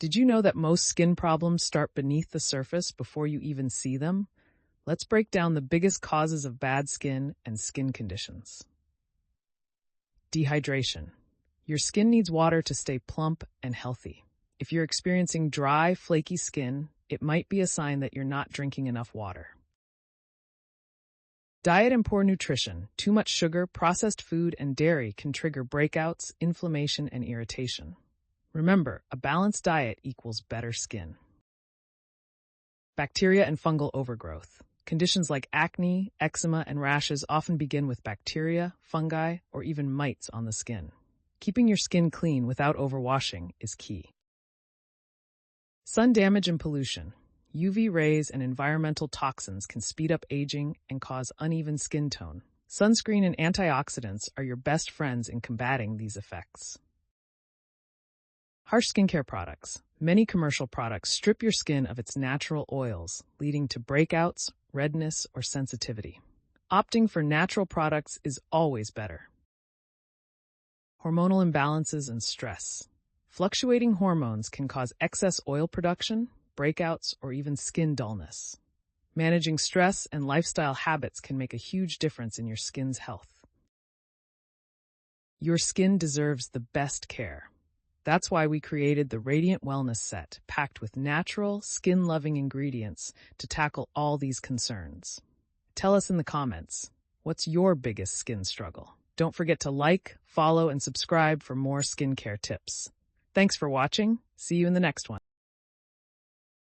Did you know that most skin problems start beneath the surface before you even see them? Let's break down the biggest causes of bad skin and skin conditions. Dehydration. Your skin needs water to stay plump and healthy. If you're experiencing dry, flaky skin, it might be a sign that you're not drinking enough water. Diet and poor nutrition. Too much sugar, processed food, and dairy can trigger breakouts, inflammation, and irritation. Remember, a balanced diet equals better skin. Bacteria and fungal overgrowth. Conditions like acne, eczema, and rashes often begin with bacteria, fungi, or even mites on the skin. Keeping your skin clean without overwashing is key. Sun damage and pollution. UV rays and environmental toxins can speed up aging and cause uneven skin tone. Sunscreen and antioxidants are your best friends in combating these effects. Harsh skincare products. Many commercial products strip your skin of its natural oils, leading to breakouts, redness, or sensitivity. Opting for natural products is always better. Hormonal imbalances and stress. Fluctuating hormones can cause excess oil production, breakouts, or even skin dullness. Managing stress and lifestyle habits can make a huge difference in your skin's health. Your skin deserves the best care. That's why we created the Radiant Wellness Set, packed with natural, skin-loving ingredients to tackle all these concerns. Tell us in the comments, what's your biggest skin struggle? Don't forget to like, follow, and subscribe for more skincare tips. Thanks for watching. See you in the next one.